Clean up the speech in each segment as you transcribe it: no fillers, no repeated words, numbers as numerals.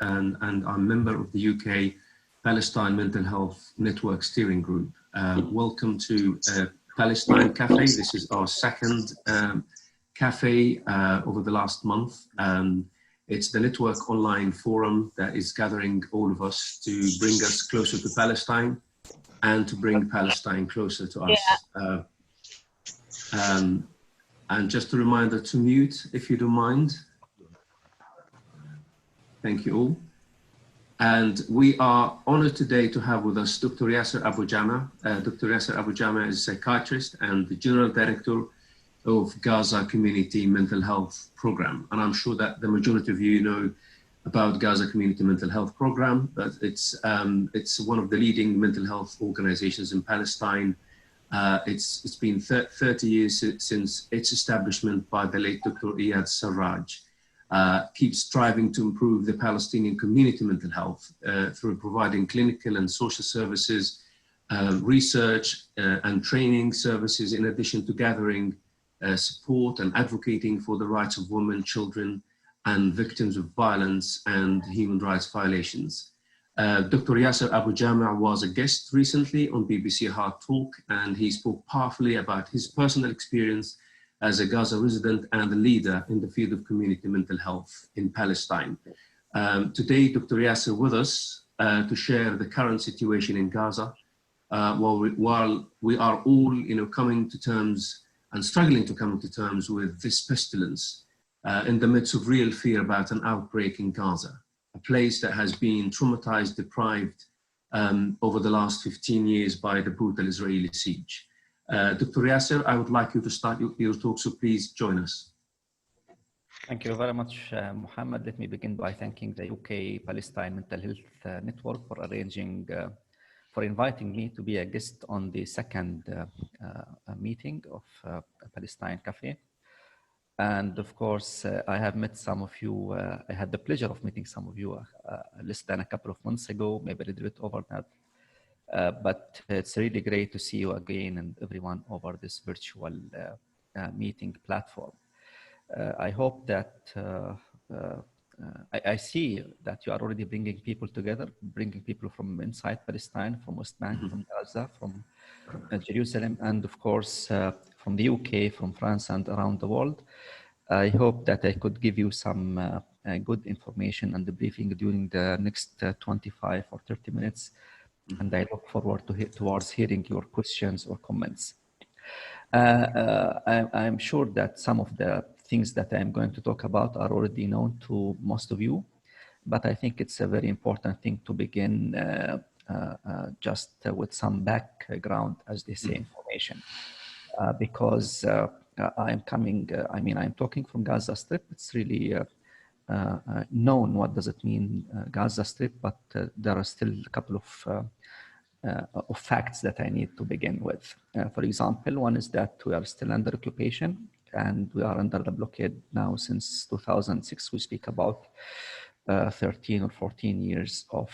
and I'm a member of the UK Palestine Mental Health Network Steering Group. Welcome to Palestine Cafe. This is our second cafe over the last month. It's the network online forum that is gathering all of us to bring us closer to Palestine and to bring Palestine closer to us. And just a reminder to mute, if you don't mind. Thank you all. And we are honored today to have with us Dr. Yasser Abu Jama. Dr. Yasser Abu Jama is a psychiatrist and the General Director of Gaza Community Mental Health Program. And I'm sure that the majority of you know about Gaza Community Mental Health Program, but it's one of the leading mental health organizations in Palestine. It's been 30 years since its establishment by the late Dr. Iyad Sarraj. Keeps striving to improve the Palestinian community mental health through providing clinical and social services, research and training services, in addition to gathering support and advocating for the rights of women, children, and victims of violence and human rights violations. Dr. Yasser Abu Jama was a guest recently on BBC Hard Talk, and he spoke powerfully about his personal experience as a Gaza resident and a leader in the field of community mental health in Palestine. Today, Dr. Yasser with us to share the current situation in Gaza, while we are all coming to terms and struggling to come to terms with this pestilence in the midst of real fear about an outbreak in Gaza, a place that has been traumatized, deprived over the last 15 years by the brutal Israeli siege. Dr. Yasser, I would like you to start your talk, so please join us. Thank you very much, Mohammed. Let me begin by thanking the UK Palestine Mental Health Network for inviting me to be a guest on the second meeting of Palestine Cafe. And of course, I have met some of you. I had the pleasure of meeting some of you less than a couple of months ago, maybe a little bit over that. But it's really great to see you again and everyone over this virtual meeting platform. I hope that I see that you are already bringing people together, bringing people from inside Palestine, from West Bank, from Gaza, from Jerusalem, and of course from the UK, from France, and around the world. I hope that I could give you some good information and the briefing during the next 25 or 30 minutes. And I look forward towards hearing your questions or comments. I'm sure that some of the things that I'm going to talk about are already known to most of you, but I think it's a very important thing to begin just with some background, as they say, information, because I'm talking from Gaza Strip. It's really known what does it mean Gaza Strip, but there are still a couple of facts that I need to begin with. For example, one is that we are still under occupation and we are under the blockade now since 2006. We speak about 13 or 14 years of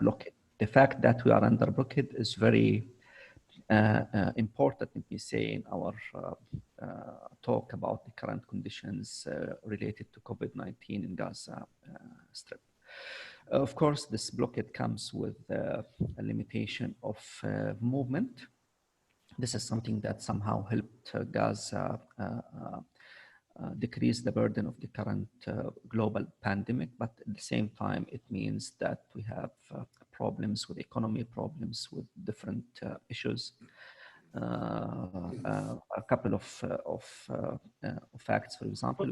blockade. The fact that we are under blockade is very important, let me say, in our talk about the current conditions related to COVID-19 in Gaza Strip. Of course, this blockade comes with a limitation of movement. This is something that somehow helped Gaza decrease the burden of the current global pandemic, but at the same time, it means that we have problems with economy, problems with different issues. A couple of facts, for example.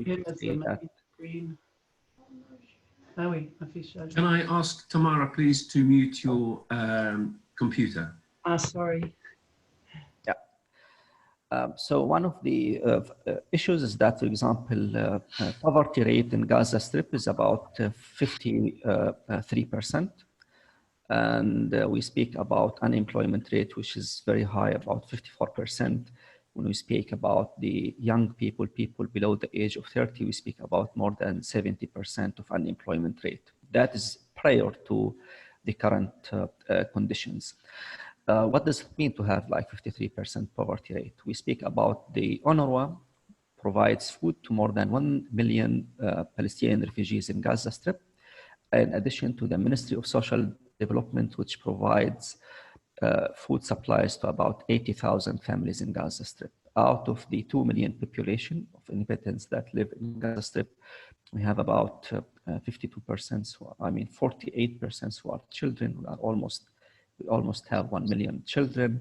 Can I ask Tamara, please, to mute your computer? Sorry. So one of the issues is that, for example, poverty rate in Gaza Strip is about 53%. And we speak about unemployment rate, which is very high, about 54%. When we speak about the young people below the age of 30, we speak about more than 70% of unemployment rate. That is prior to the current conditions. What does it mean to have like 53% poverty rate? We speak about the UNRWA provides food to more than 1 million Palestinian refugees in Gaza Strip. in addition to the Ministry of Social Development, which provides food supplies to about 80,000 families in Gaza Strip. Out of the 2 million population of inhabitants that live in Gaza Strip, we have about 52%, 48% who are children. We almost have 1 million children.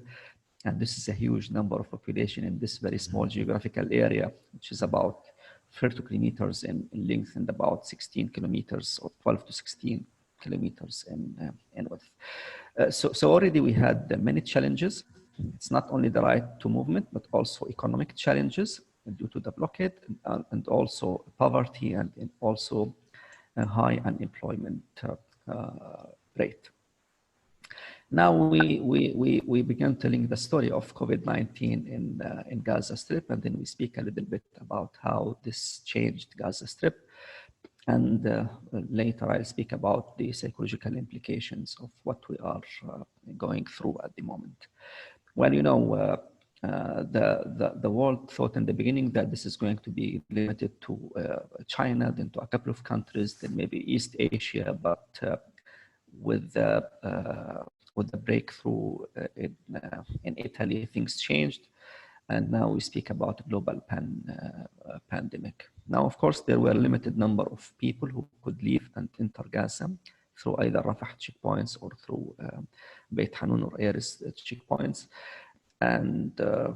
And this is a huge number of population in this very small geographical area, which is about 30 kilometers in length and about 16 kilometers or 12 to 16 kilometers in width. So already we had many challenges. It's not only the right to movement, but also economic challenges due to the blockade and also poverty and also a high unemployment rate. Now we began telling the story of COVID-19 in Gaza Strip, and then we speak a little bit about how this changed Gaza Strip. And later I'll speak about the psychological implications of what we are going through at the moment. Well, you know, the world thought in the beginning that this is going to be limited to China, then to a couple of countries, then maybe East Asia, but with the breakthrough in Italy, things changed. And now we speak about a global pandemic. Now, of course, there were a limited number of people who could leave and enter Gaza through either Rafah checkpoints or through Beit Hanun or Erez checkpoints. And the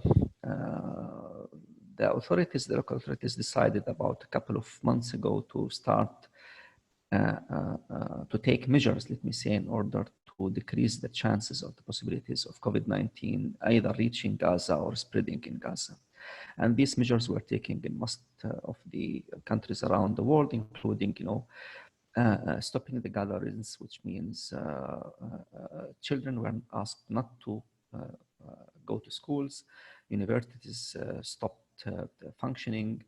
local authorities decided about a couple of months ago to start to take measures, let me say, in order to decrease the chances of the possibilities of COVID-19 either reaching Gaza or spreading in Gaza. And these measures were taken in most of the countries around the world, including, you know, stopping the gatherings, which means children were asked not to go to schools, universities stopped functioning,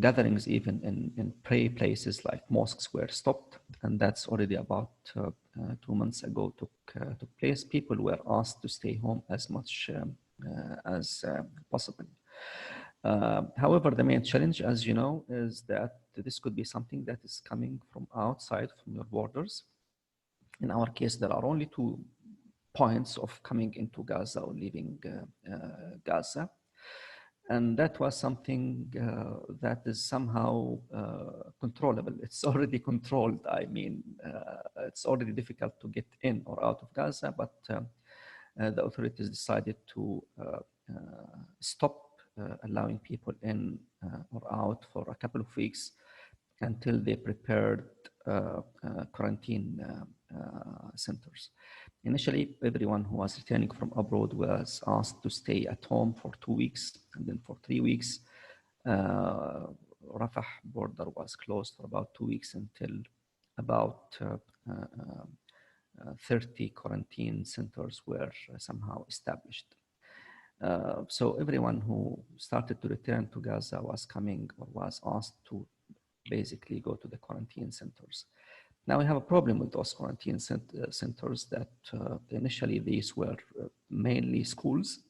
gatherings even in prayer places like mosques were stopped, and that's already about 2 months ago took place. People were asked to stay home as much as possible. However, the main challenge, as you know, is that this could be something that is coming from outside, from your borders. In our case, there are only 2 points of coming into Gaza or leaving Gaza. And that was something that is somehow controllable. It's already controlled. I mean, it's already difficult to get in or out of Gaza, but the authorities decided to stop allowing people in or out for a couple of weeks until they prepared quarantine centers. Initially, everyone who was returning from abroad was asked to stay at home for 2 weeks, and then for 3 weeks. Rafah border was closed for about 2 weeks until about 30 quarantine centers were somehow established. So everyone who started to return to Gaza was coming or was asked to basically go to the quarantine centers. Now we have a problem with those quarantine centers that initially these were mainly schools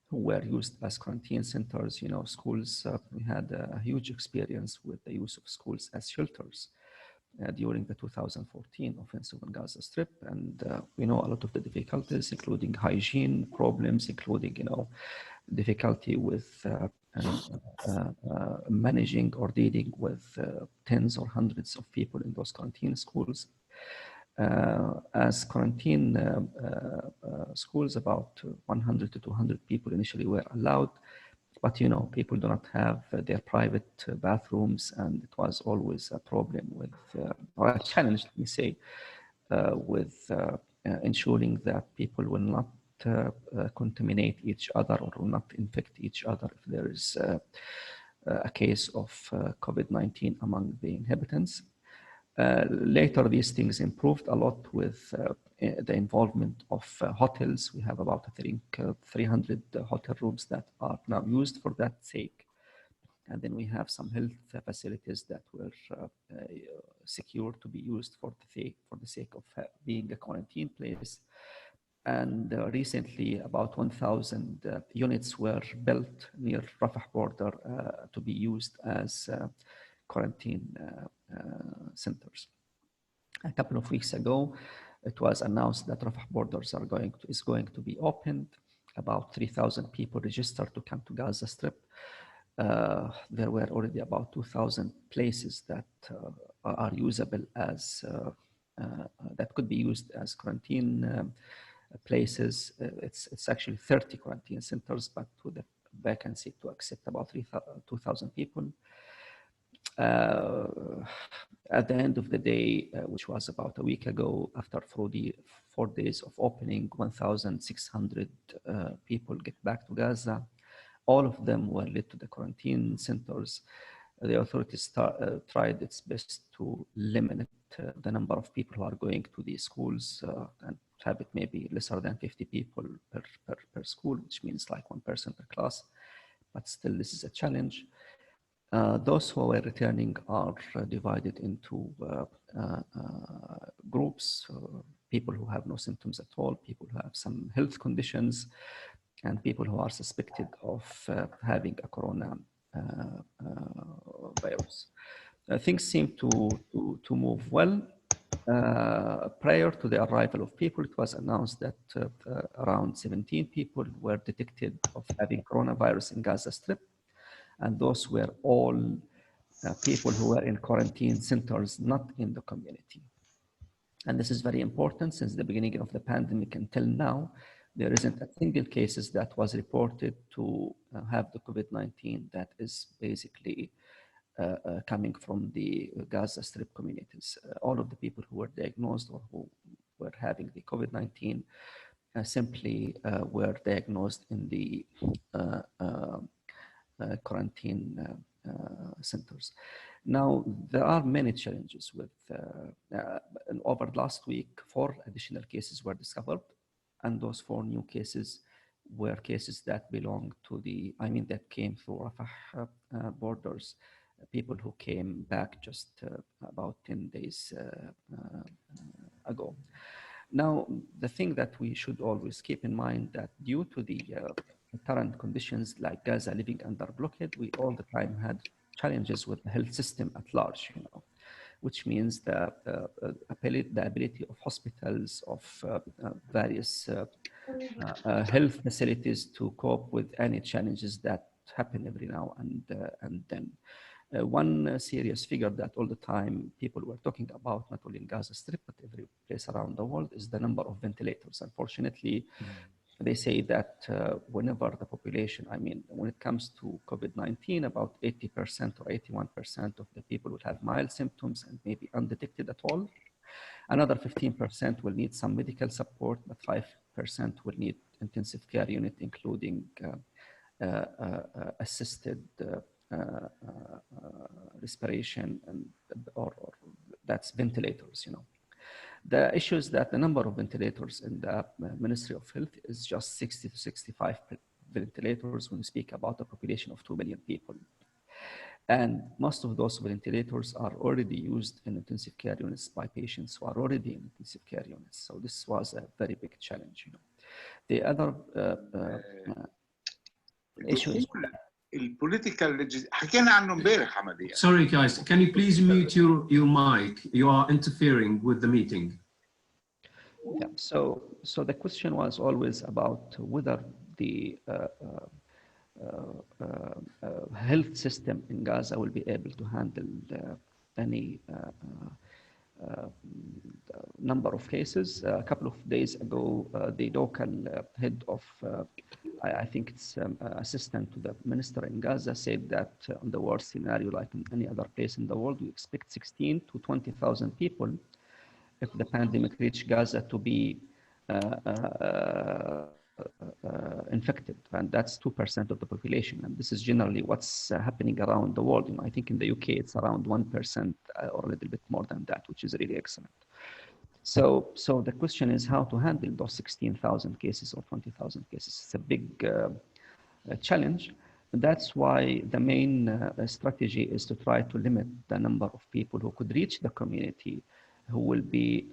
who were used as quarantine centers. You know, schools, we had a huge experience with the use of schools as shelters during the 2014 offensive on Gaza Strip. And we know a lot of the difficulties, including hygiene problems, including, you know, difficulty with managing or dealing with tens or hundreds of people in those quarantine schools. As quarantine schools, about 100 to 200 people initially were allowed, but you know, people do not have their private bathrooms, and it was always a problem with, or a challenge, let me say, with ensuring that people will not contaminate each other or will not infect each other if there is a case of COVID-19 among the inhabitants. Later, these things improved a lot with the involvement of hotels. We have about, I think, 300 hotel rooms that are now used for that sake. And then we have some health facilities that were secured to be used for the sake of being a quarantine place. And recently, about 1,000 units were built near Rafah border to be used as quarantine centers. A couple of weeks ago, it was announced that Rafah borders is going to be opened. About 3,000 people registered to come to Gaza Strip. There were already about 2,000 places that are usable as that could be used as quarantine places. It's actually 30 quarantine centers, but with a vacancy to accept about 2,000 people. At the end of the day, which was about a week ago, after 4 days of opening, 1,600 people get back to Gaza. All of them were led to the quarantine centers. The authorities tried its best to limit the number of people who are going to these schools and have it maybe lesser than 50 people per school, which means like one person per class. But still, this is a challenge. Those who are returning are divided into groups, people who have no symptoms at all, people who have some health conditions, and people who are suspected of having a corona virus. Things seem to move well. Prior to the arrival of people, it was announced that around 17 people were detected of having coronavirus in Gaza Strip. And those were all people who were in quarantine centers, not in the community. And this is very important. Since the beginning of the pandemic until now, there isn't a single case that was reported to have the COVID-19 that is basically coming from the Gaza Strip communities. All of the people who were diagnosed or who were having the COVID-19 simply were diagnosed in the quarantine centers. Now, there are many challenges with, over last week, 4 additional cases were discovered, and those 4 new cases were cases that belong to that came through Rafah borders, people who came back just about 10 days ago. Now, the thing that we should always keep in mind that due to the current conditions like Gaza living under blockade, we all the time had challenges with the health system at large, which means the ability of hospitals, of various health facilities to cope with any challenges that happen every now and then. One serious figure that all the time people were talking about, not only in Gaza Strip, but every place around the world, is the number of ventilators. Unfortunately, they say that whenever the population, when it comes to COVID-19, about 80% or 81% of the people will have mild symptoms and maybe undetected at all. Another 15% will need some medical support, but 5% will need intensive care unit, including assisted respiration or that's ventilators, The issue is that the number of ventilators in the Ministry of Health is just 60 to 65 ventilators when we speak about a population of 2 million people. And most of those ventilators are already used in intensive care units by patients who are already in intensive care units. So this was a very big challenge, The other issue is حكينا عنه امبارح عمليا. Sorry guys, can you please mute your mic? You are interfering with the meeting. Yeah, so the question was always about whether the health system in Gaza will be able to handle any number of cases. A couple of days ago, the local head of I think it's assistant to the minister in Gaza said that on the worst scenario, like in any other place in the world, we expect 16 to 20,000 people if the pandemic reached Gaza to be infected, and that's 2% of the population. And this is generally what's happening around the world. I think in the UK it's around 1% or a little bit more than that, which is really excellent. So the question is how to handle those 16,000 cases or 20,000 cases. It's a big challenge. That's why the main strategy is to try to limit the number of people who could reach the community who will be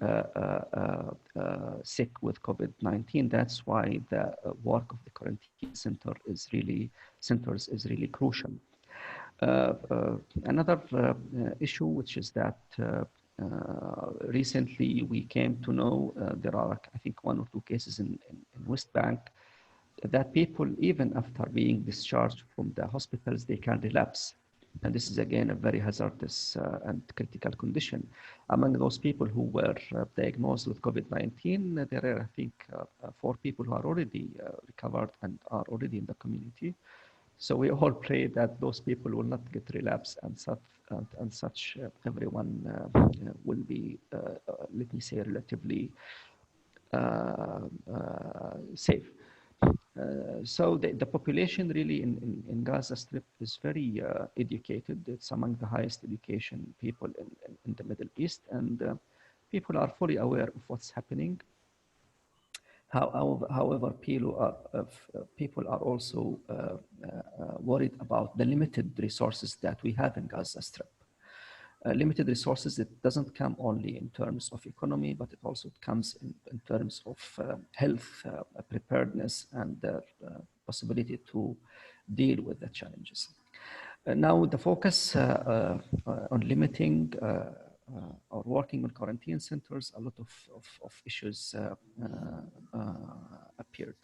sick with COVID-19. That's why the work of the quarantine centers is really crucial. Another issue, which is that recently we came to know there are, I think, 1 or 2 cases in West Bank that people, even after being discharged from the hospitals, they can relapse. And this is again a very hazardous and critical condition. Among those people who were diagnosed with COVID-19, there are, I think, 4 people who are already recovered and are already in the community. So we all pray that those people will not get relapse, and such everyone will be, let me say, relatively safe. So the population really in Gaza Strip is very educated. It's among the highest education people in the Middle East, and people are fully aware of what's happening. However, people are also worried about the limited resources that we have in Gaza Strip. Limited resources, it doesn't come only in terms of economy, but it also comes in terms of health preparedness and the possibility to deal with the challenges. Now, the focus on limiting or working on quarantine centers, a lot of issues appeared.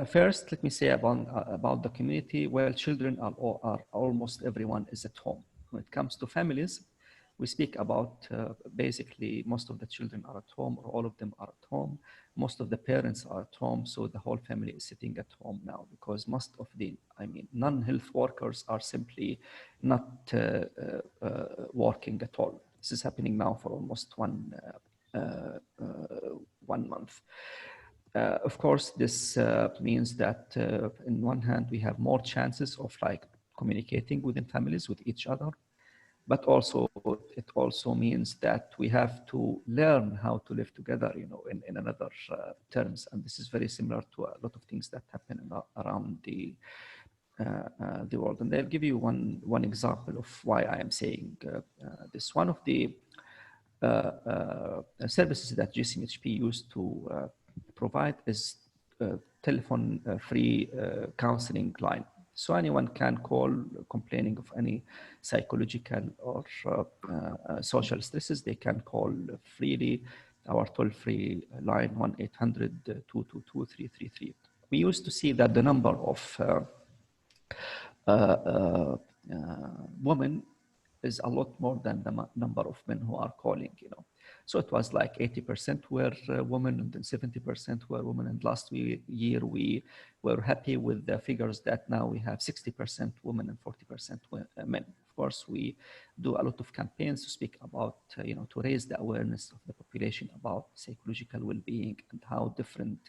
First, let me say about the community. Well, children are almost everyone is at home. When it comes to families, we speak about basically most of the children are at home, or all of them are at home. Most of the parents are at home, so the whole family is sitting at home now, because most of the, non-health workers are simply not working at all. This is happening now for almost 1 month. Of course, this means that in one hand, we have more chances of communicating within families with each other, but also it also means that we have to learn how to live together, in another terms. And this is very similar to a lot of things that happen around the world. And I'll give you one example of why I am saying this. One of the services that GCMHP used to provide is telephone free counseling line. So anyone can call complaining of any psychological or social stresses. They can call freely our toll-free line 1-800-222-333. We used to see that the number of women is a lot more than the number of men who are calling, So it was like 80% were women and then 70% were women. And last year we were happy with the figures that now we have 60% women and 40% men. Of course, we do a lot of campaigns to speak about, to raise the awareness of the population about psychological well-being and how different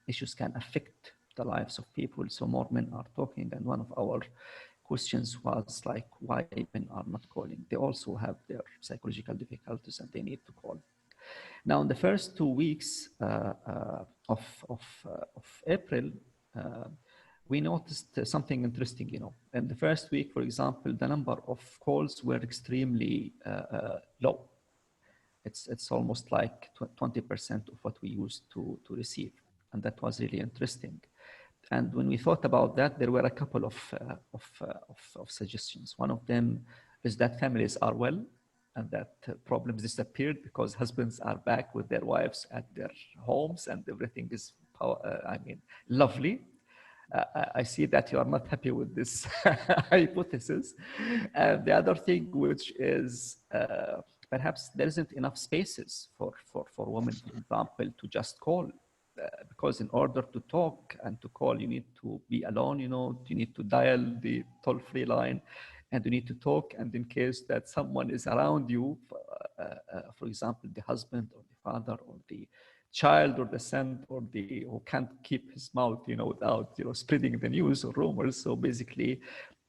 issues can affect the lives of people. So more men are talking, and one of our questions was like, why men are not calling? They also have their psychological difficulties and they need to call. Now, in the first 2 weeks of April, we noticed something interesting. In the first week, for example, the number of calls were extremely low. It's almost like 20% of what we used to receive, and that was really interesting. And when we thought about that, there were a couple of suggestions. One of them is that families are well and that problems disappeared because husbands are back with their wives at their homes and everything is, lovely. I see that you are not happy with this hypothesis. And the other thing, which is perhaps there isn't enough spaces for women, for example, to just call. Because in order to talk and to call, you need to be alone, you need to dial the toll-free line and you need to talk. And in case that someone is around you, for example, the husband or the father or the child or the son or who can't keep his mouth, without, spreading the news or rumors. So basically,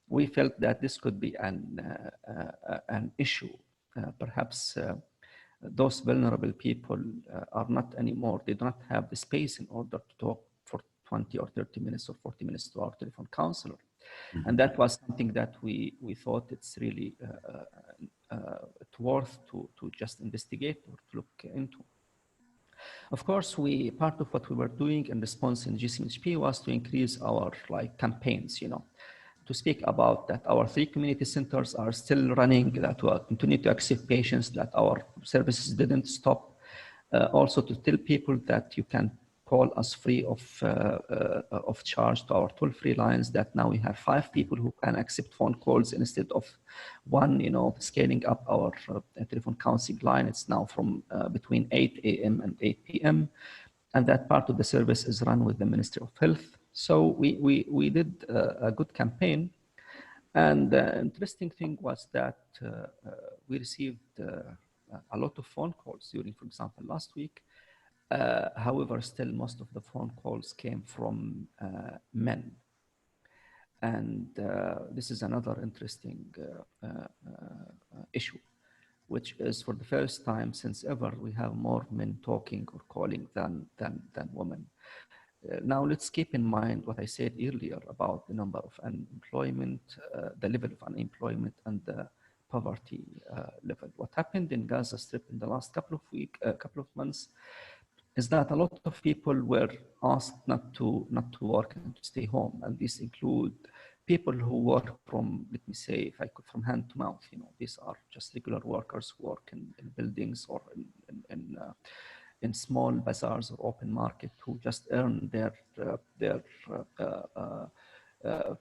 we felt that this could be an issue. Perhaps those vulnerable people are not anymore, they do not have the space in order to talk for 20 or 30 minutes or 40 minutes to our telephone counselor. Mm-hmm. And that was something that we thought it's really it's worth to just investigate or to look into. Of course, part of what we were doing in response in GCMHP was to increase our campaigns, to speak about that our 3 community centers are still running, that we continue to accept patients, that our services didn't stop. Also to tell people that you can call us free of charge to our toll-free lines, that now we have 5 people who can accept phone calls instead of 1, you know, scaling up our telephone counseling line. It's now from between 8 a.m. and 8 p.m. And that part of the service is run with the Ministry of Health. So we did a good campaign. And the interesting thing was that we received a lot of phone calls during, for example, last week. However, still most of the phone calls came from men. And this is another interesting issue, which is for the first time since ever, we have more men talking or calling than women. Now, let's keep in mind what I said earlier about the number of unemployment, the level of unemployment, and the poverty level. What happened in Gaza Strip in the last couple of months is that a lot of people were asked not to work and to stay home, and these include people who work from, let me say, if I could, from hand to mouth. You know, these are just regular workers who work in buildings or in small bazaars or open market, who just earn their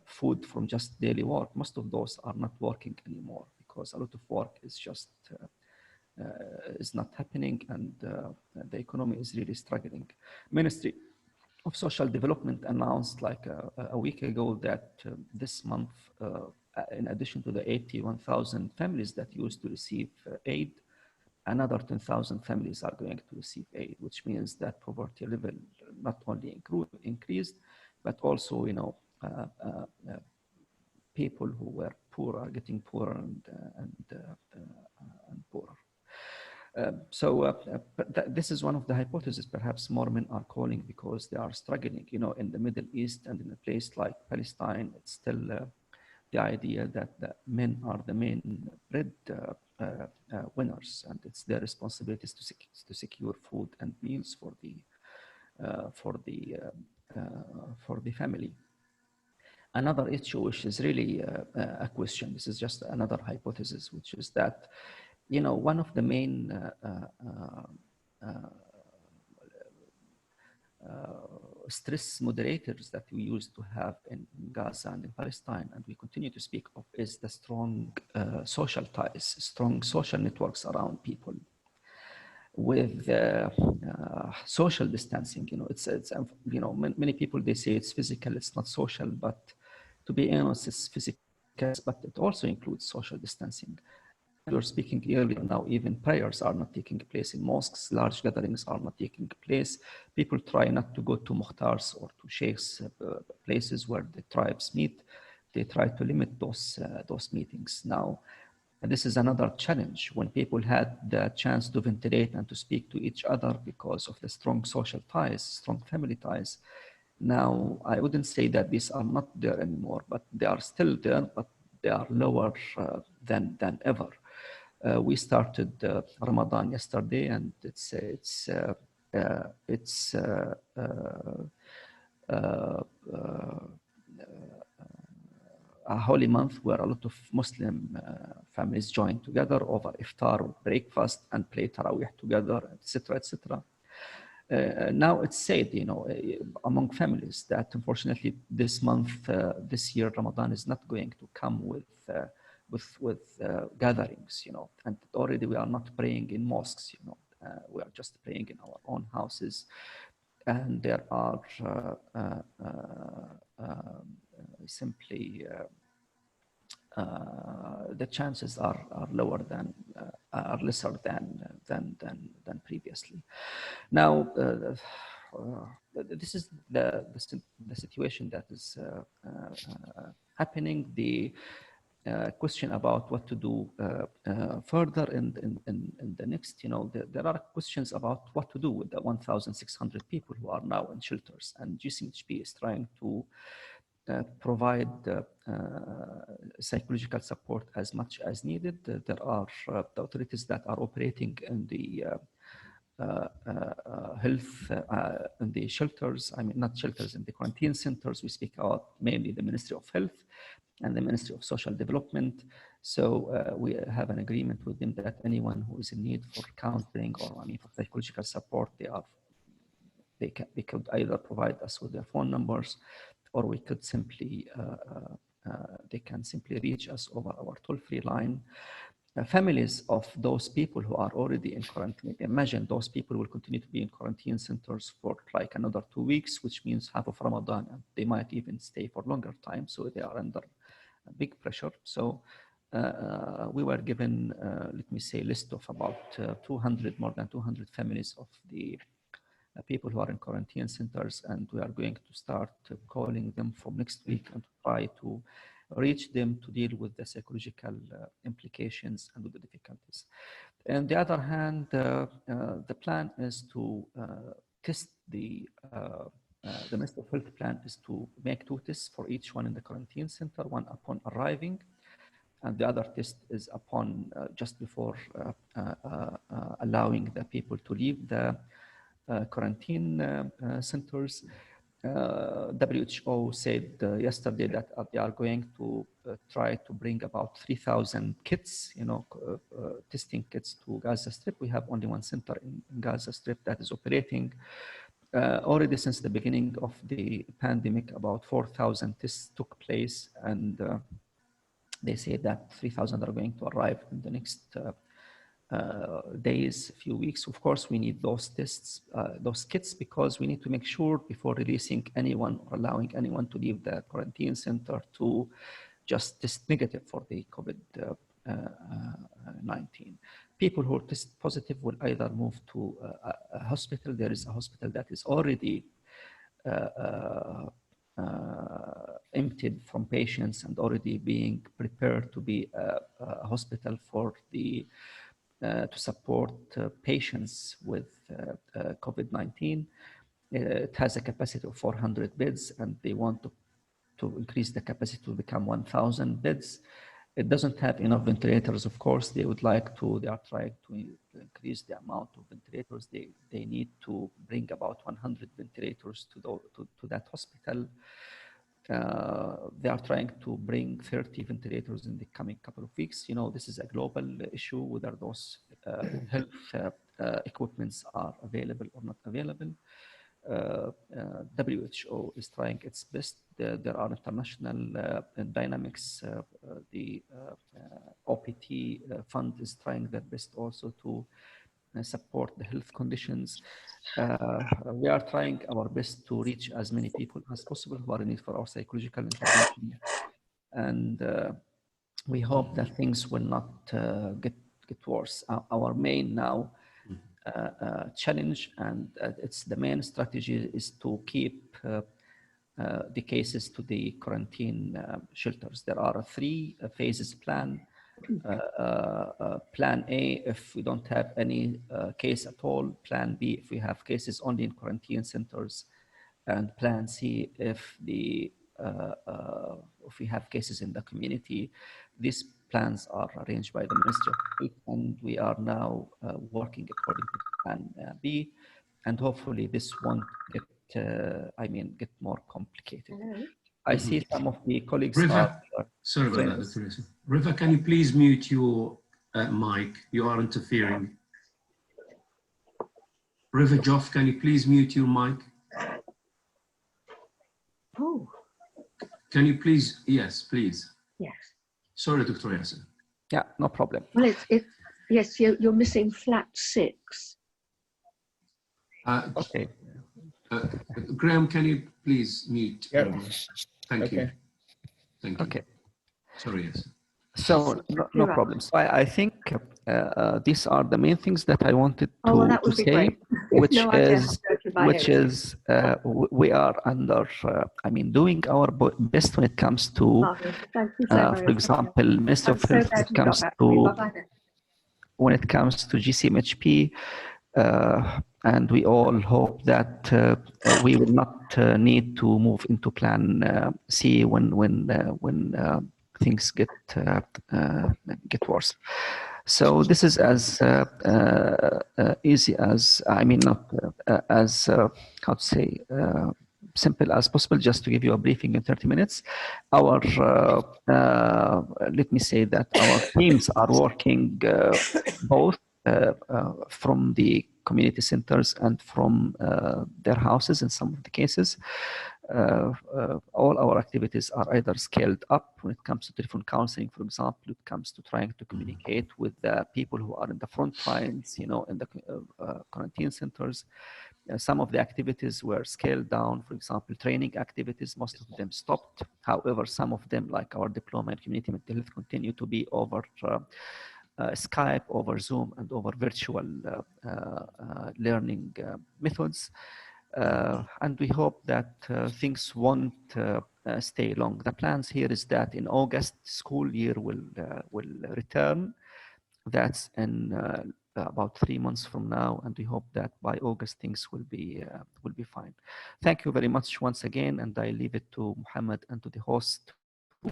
food from just daily work. Most of those are not working anymore because a lot of work is just is not happening, and the economy is really struggling. Ministry of Social Development announced like a week ago that this month, in addition to the 81,000 families that used to receive aid, another 10,000 families are going to receive aid, which means that poverty level not only increased, but also, you know, people who were poor are getting poorer and poorer. This is one of the hypotheses. Perhaps more men are calling because they are struggling. You know, in the Middle East and in a place like Palestine, it's still the idea that the men are the main bread winners, and it's their responsibilities to secure food and meals for the family. Another issue, which is really a question, this is just another hypothesis, which is that, you know, one of the main stress moderators that we used to have in Gaza and in Palestine, and we continue to speak of, is the strong social ties, strong social networks around people with social distancing. You know, it's you know, many people, they say it's physical, it's not social, but to be honest, it's physical, but it also includes social distancing. We were speaking earlier, now even prayers are not taking place in mosques, large gatherings are not taking place. People try not to go to muhtars or to sheikhs, places where the tribes meet. They try to limit those meetings. Now, this is another challenge. When people had the chance to ventilate and to speak to each other because of the strong social ties, strong family ties, now I wouldn't say that these are not there anymore, but they are still there, but they are lower than ever. We started Ramadan yesterday, and it's a holy month where a lot of Muslim families join together over iftar or breakfast and play tarawih together, etc., etc. Now it's said, you know, among families that unfortunately this month, this year, Ramadan is not going to come with gatherings, you know, and already we are not praying in mosques, you know, we are just praying in our own houses, and there are simply the chances are lower than are lesser than previously. Now, this is the situation that is happening. The question about what to do further in the next, you know, there are questions about what to do with the 1,600 people who are now in shelters, and GCHP is trying to provide psychological support as much as needed. There are the authorities that are operating in the health in the shelters, I mean, not shelters, in the quarantine centers. We speak about mainly the Ministry of Health. and the Ministry of Social Development. So we have an agreement with them that anyone who is in need for counseling or for psychological support, they could either provide us with their phone numbers, or we could simply they can simply reach us over our toll-free line. Families of those people who are already in quarantine, imagine those people will continue to be in quarantine centers for like another 2 weeks, which means half of Ramadan, and they might even stay for longer time. So they are under a big pressure. So we were given, let me say, a list of about 200, more than 200 families of the people who are in quarantine centers, and we are going to start calling them from next week and try to reach them to deal with the psychological implications and with the difficulties. On the other hand, the plan is to test the Ministry of Health plan is to make 2 tests for each one in the quarantine center, one upon arriving, and the other test is upon just before allowing the people to leave the quarantine centers. WHO said yesterday that they are going to try to bring about 3,000 kits, testing kits to Gaza Strip. We have only one center in Gaza Strip that is operating. Already since the beginning of the pandemic, about 4,000 tests took place, and they say that 3,000 are going to arrive in the next days, few weeks. Of course, we need those tests, those kits, because we need to make sure before releasing anyone or allowing anyone to leave the quarantine center to just test negative for the COVID-19. People who test positive will either move to a hospital. There is a hospital that is already emptied from patients and already being prepared to be a hospital for the to support patients with COVID-19. It has a capacity of 400 beds, and they want to increase the capacity to become 1,000 beds. It doesn't have enough ventilators, of course. They are trying to increase the amount of ventilators. They need to bring about 100 ventilators to that hospital. They are trying to bring 30 ventilators in the coming couple of weeks. This is a global issue, whether those health equipments are available or not available. WHO is trying its best. There are international dynamics. The OPT fund is trying their best also to support the health conditions. We are trying our best to reach as many people as possible who are in need for our psychological intervention. And we hope that things will not get worse. Our main now challenge, and it's the main strategy, is to keep the cases to the quarantine shelters. There are 3 phases plan. Plan A, if we don't have any case at all. Plan B, if we have cases only in quarantine centers. And Plan C, if we have cases in the community. These plans are arranged by the Ministry of Health, and we are now working according to Plan B. And hopefully this won't get more complicated. I see some of the colleagues Riva, sorry about that, Dr. Yasser. Riva, can you please mute your mic? You are interfering. Riva Joff, can you please mute your mic? Oh. Can you please? Yes, please. Yes. Sorry, Dr. Yasser. Yeah, no problem. Well, yes, you're missing flat 6. Okay. Graham, can you please mute? Yeah. Thank you. Thank you. Okay. Sorry, yes. So no problem. So I think these are the main things that I wanted to say, which is we are under, doing our best when it comes to, for example, Ministry of Health, when it comes to GCMHP, and we all hope that we will not need to move into Plan C when things get worse. So this is as easy as, not as, how to say, simple as possible, just to give you a briefing in 30 minutes. Let me say that our teams are working both from the community centers and from their houses in some of the cases. All our activities are either scaled up when it comes to telephone counseling, for example, when it comes to trying to communicate with the people who are in the front lines, in the quarantine centers. Some of the activities were scaled down, for example, training activities, most of them stopped. However, some of them, like our diploma and community mental health, continue to be over Skype, over Zoom, and over virtual learning methods. And we hope that things won't stay long. The plans here is that in August, school year will return. That's in about 3 months from now, and we hope that by August things will be fine. Thank you very much once again, and I leave it to Muhammad and to the host to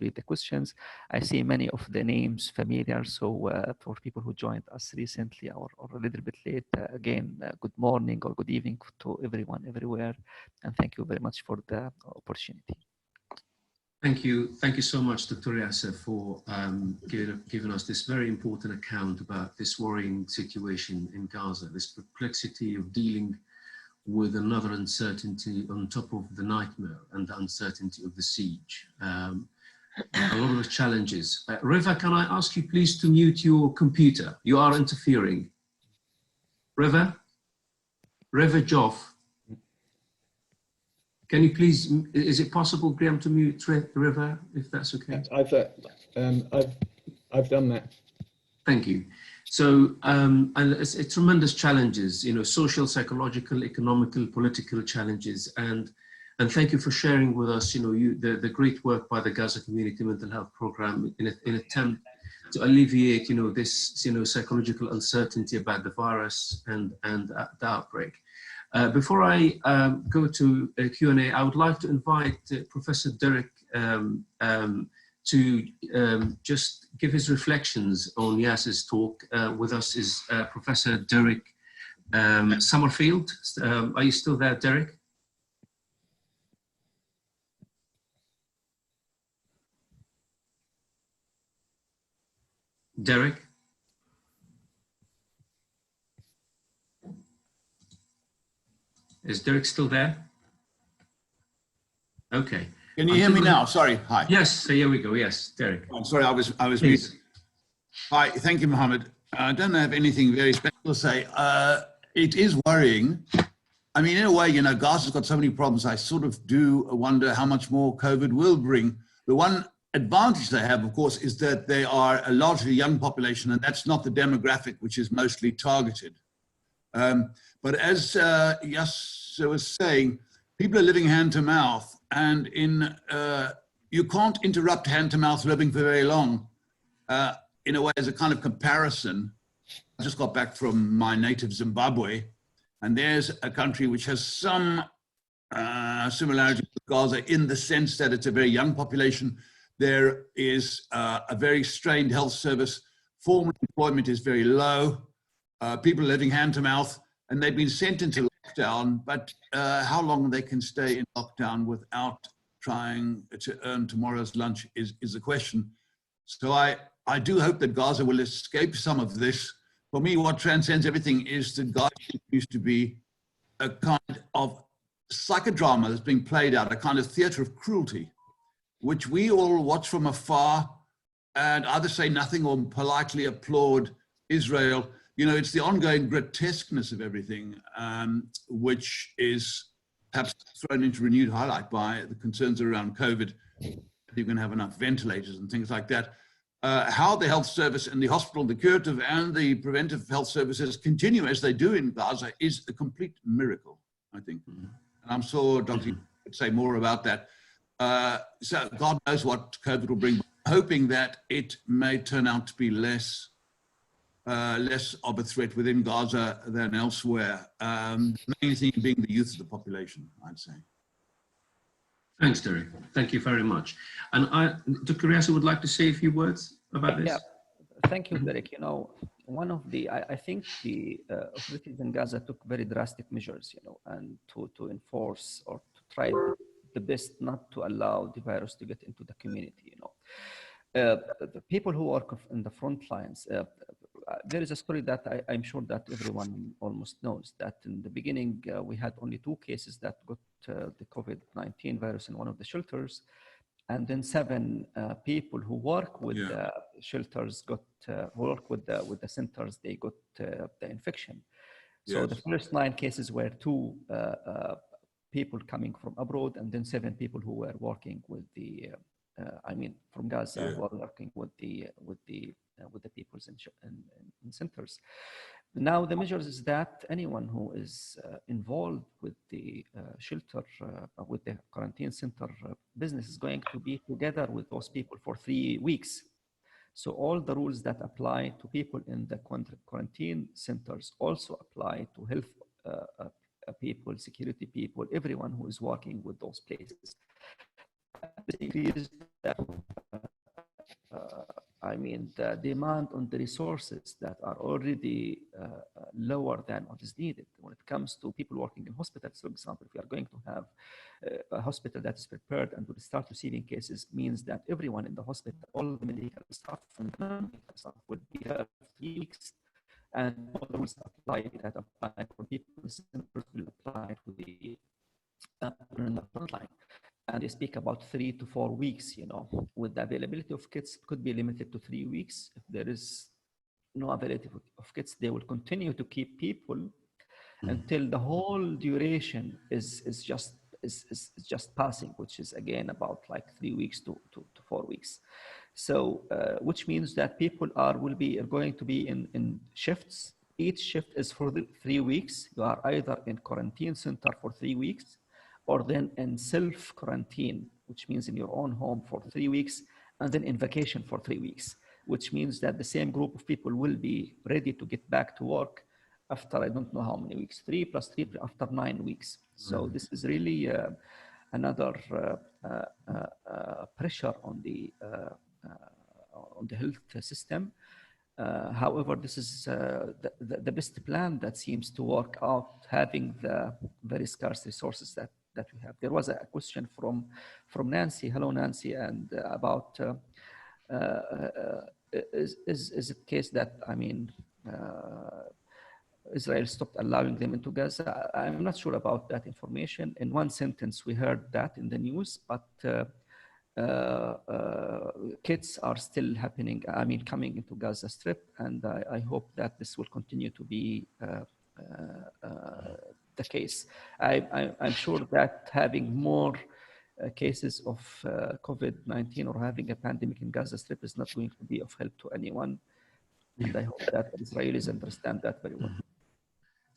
read the questions. I see many of the names familiar, so for people who joined us recently or a little bit late, again, good morning or good evening to everyone everywhere, and thank you very much for the opportunity. Thank you so much, Dr. Yasser, for giving us this very important account about this worrying situation in Gaza, this perplexity of dealing with another uncertainty on top of the nightmare and the uncertainty of the siege. A lot of challenges. Reva, can I ask you please to mute your computer? You are interfering. Reva Joff. Can you please, is it possible, Graham, to mute Reva, if that's okay? I've done that. Thank you. So, and it's tremendous challenges, social, psychological, economical, political challenges, and thank you for sharing with us, the great work by the Gaza Community Mental Health Program in an attempt to alleviate, this, psychological uncertainty about the virus and the outbreak. Before I go to Q&A, I would like to invite Professor Derek to just give his reflections on Yasser's talk. With us is Professor Derek Summerfield. Are you still there, Derek? Derek? Is Derek still there? Okay. Can you hear me now? Sorry. Hi. Yes. So here we go. Yes, Derek. I'm sorry. I was muted. Hi. Thank you, Mohammed. I don't have anything very special to say. It is worrying. I mean, in a way, Gaza's got so many problems. I sort of do wonder how much more COVID will bring. The one advantage they have, of course, is that they are a largely young population, and that's not the demographic which is mostly targeted. But as Yasser was saying, people are living hand to mouth, and you can't interrupt hand to mouth living for very long. In a way, as a kind of comparison, I just got back from my native Zimbabwe, and there's a country which has some similarity with Gaza in the sense that it's a very young population. There is a very strained health service. Formal employment is very low. People are living hand to mouth, and they've been sent into lockdown, but how long they can stay in lockdown without trying to earn tomorrow's lunch is the question. So I do hope that Gaza will escape some of this. For me, what transcends everything is that Gaza used to be a kind of psychodrama that's being played out, a kind of theater of cruelty, which we all watch from afar and either say nothing or politely applaud Israel. It's the ongoing grotesqueness of everything, which is perhaps thrown into renewed highlight by the concerns around COVID. You're going to have enough ventilators and things like that. How the health service and the hospital, the curative and the preventive health services continue as they do in Gaza is a complete miracle, I think. And I'm sure Dr. would say more about that. So God knows what COVID will bring, hoping that it may turn out to be less of a threat within Gaza than elsewhere. The main thing being the youth of the population, I'd say. Thanks, Derek. Thank you very much. And Dr. Yasser would like to say a few words about this. Yeah, thank you, Derek. one of the, I think the authorities in Gaza took very drastic measures, you know, and to enforce or to try the best not to allow the virus to get into the community, you know. The people who work in the front lines, there is a story that I'm sure that everyone almost knows, that in the beginning we had only 2 cases that got the COVID-19 virus in one of the shelters, and then 7 people who work with the shelters got work with the centers, they got the infection. So the first 9 cases were 2 people coming from abroad, and then 7 people who were working with the I mean, from Gaza, who are working with the people in centers. Now the measures is that anyone who is involved with the shelter, with the quarantine center business, is going to be together with those people for 3 weeks. So all the rules that apply to people in the quarantine centers also apply to health people, security people, everyone who is working with those places. I mean, the demand on the resources that are already lower than what is needed. When it comes to people working in hospitals, for example, if we are going to have a hospital that is prepared and will start receiving cases, means that everyone in the hospital, all the medical staff and non-medical staff will be here for 3 weeks. And all the rules apply that apply for people in the centers will apply to the people in the front line. And they speak about 3 to 4 weeks, you know, with the availability of kits, it could be limited to 3 weeks. If there is no availability of kits, they will continue to keep people until the whole duration is just passing, which is again about like 3 weeks to 4 weeks. So, which means that people are going to be in shifts. Each shift is for 3 weeks. You are either in quarantine center for 3 weeks, or then in self-quarantine, which means in your own home for 3 weeks, and then in vacation for 3 weeks, which means that the same group of people will be ready to get back to work after I don't know how many weeks, 3 plus 3 after 9 weeks. So this is really another pressure on the health system. However, this is the best plan that seems to work out, having the very scarce resources that we have. There was a question from Nancy. Hello, Nancy, and about is it the case that, I mean, Israel stopped allowing them into Gaza? I'm not sure about that information. In one sentence, we heard that in the news, but kits are still happening, I mean, coming into Gaza Strip, and I hope that this will continue to be the case. I'm sure that having more cases of COVID-19 or having a pandemic in Gaza Strip is not going to be of help to anyone. And I hope that the Israelis understand that very well.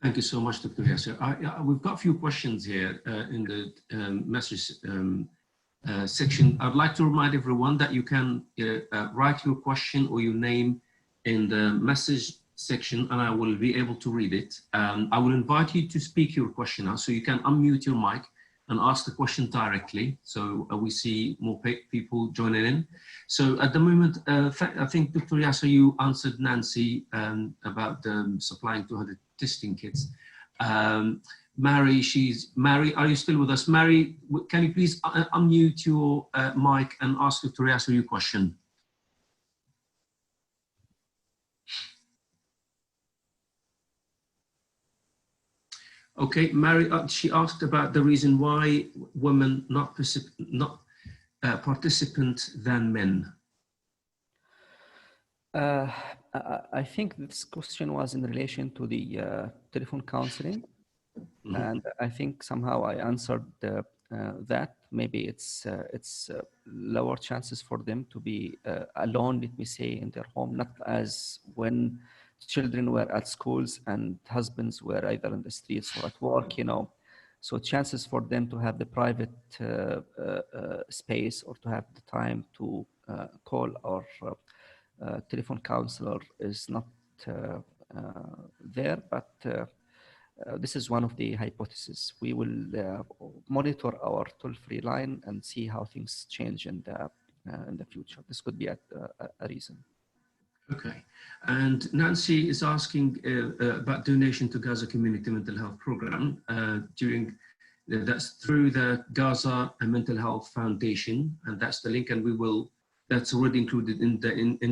Thank you so much, Dr. Yasser. We've got a few questions here in the message section. I'd like to remind everyone that you can write your question or your name in the message section, and I will be able to read it. I will invite you to speak your question now, so you can unmute your mic and ask the question directly, so we see more people joining in. So at the moment, I think, Dr. Yasser, you answered Nancy about supplying 200 testing kits. Mary, are you still with us? Mary, can you please unmute your mic and ask Dr. Yasser your question? Okay, Mary, she asked about the reason why women not participant than men. I think this question was in relation to the telephone counseling. Mm-hmm. And I think somehow I answered that. Maybe it's lower chances for them to be alone, let me say, in their home, not as when children were at schools and husbands were either in the streets or at work, you know. So chances for them to have the private space or to have the time to call or telephone counselor is not there, but this is one of the hypotheses. We will monitor our toll-free line and see how things change in the future. This could be a reason. Okay. And Nancy is asking about donation to Gaza Community Mental Health Program that's through the Gaza Mental Health Foundation, and that's the link, and that's already included in the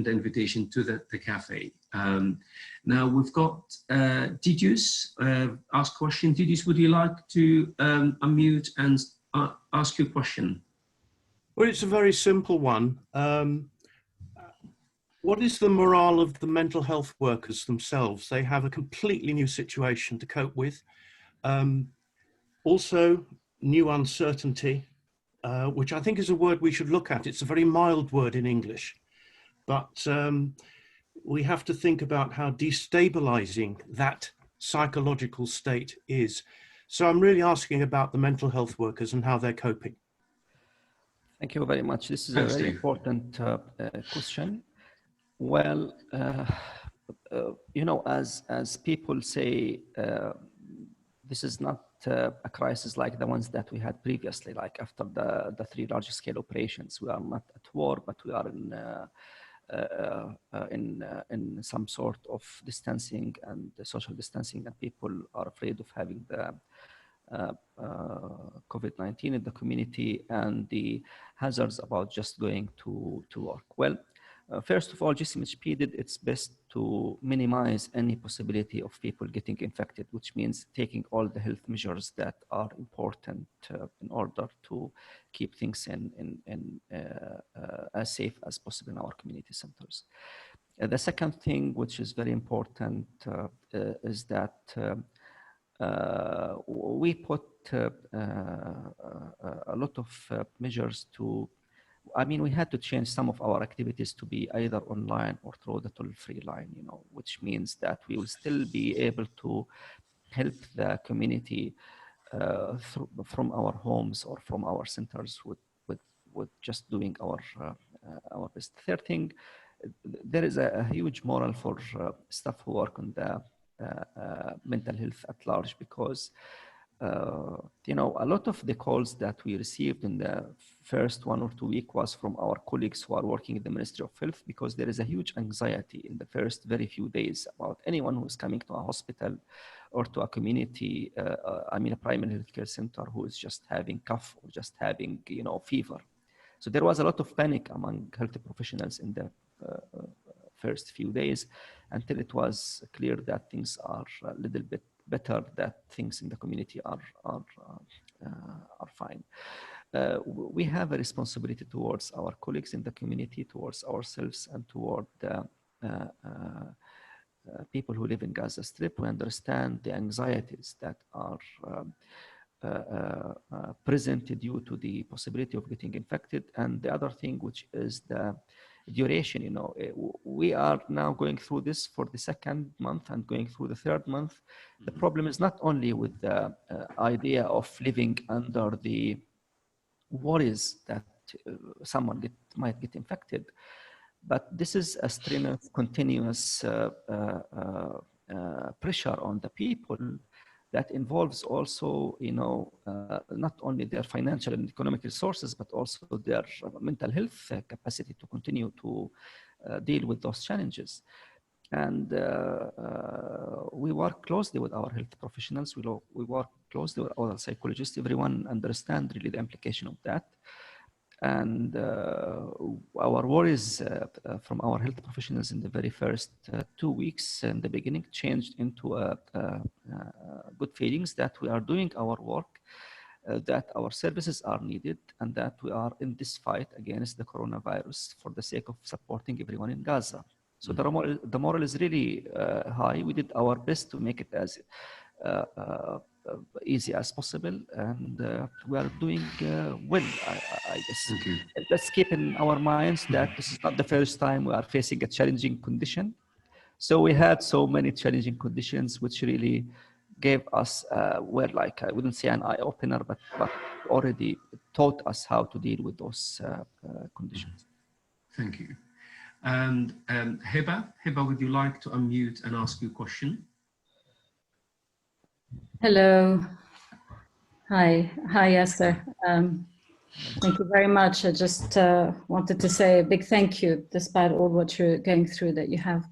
invitation to the cafe. Now we've got Didius ask question. Didius, would you like to unmute and ask your question? Well, it's a very simple one. What is the morale of the mental health workers themselves? They have a completely new situation to cope with. Also, new uncertainty, which I think is a word we should look at. It's a very mild word in English, but we have to think about how destabilizing that psychological state is. So I'm really asking about the mental health workers and how they're coping. Thank you very much. This is a very important question. Well, you know, as people say, this is not a crisis like the ones that we had previously, like after the 3 large-scale operations. We are not at war, but we are in some sort of distancing and social distancing, and people are afraid of having the COVID-19 in the community and the hazards about just going to work. Well, first of all, GCMHP did its best to minimize any possibility of people getting infected, which means taking all the health measures that are important in order to keep things as safe as possible in our community centers. The second thing, which is very important, is that we put a lot of measures to, I mean, we had to change some of our activities to be either online or through the toll-free line, you know, which means that we will still be able to help the community from our homes or from our centers with just doing our best. Third thing, there is a huge moral for staff who work on the mental health at large, because you know, a lot of the calls that we received in the first 1 or 2 weeks was from our colleagues who are working in the Ministry of Health, because there is a huge anxiety in the first very few days about anyone who is coming to a hospital or to a community, I mean a primary healthcare center, who is just having cough or just having, you know, fever. So there was a lot of panic among health professionals in the first few days, until it was clear that things are a little bit better, that things in the community are fine. We have a responsibility towards our colleagues in the community, towards ourselves, and toward the people who live in Gaza Strip. We understand the anxieties that are present due to the possibility of getting infected. And the other thing, which is the duration, you know, we are now going through this for the 2nd month and going through the 3rd month. The problem is not only with the idea of living under the worries that someone might get infected, but this is a stream of continuous pressure on the people that involves also, you know, not only their financial and economic resources, but also their mental health capacity to continue to deal with those challenges. And we work closely with our health professionals. We work closely with our psychologists. Everyone understands really the implication of that. And our worries from our health professionals in the very first 2 weeks in the beginning changed into good feelings that we are doing our work, that our services are needed, and that we are in this fight against the coronavirus for the sake of supporting everyone in Gaza. So the moral is really high. We did our best to make it as easy as possible, and we are doing well, I guess. Thank you. Let's keep in our minds that this is not the first time we are facing a challenging condition. So we had so many challenging conditions, which really gave us, well, like I wouldn't say an eye-opener, but already taught us how to deal with those conditions. Thank you. And Heba, would you like to unmute and ask your question? Hello. Hi, Yasser. Thank you very much. I just wanted to say a big thank you, despite all what you're going through, that you have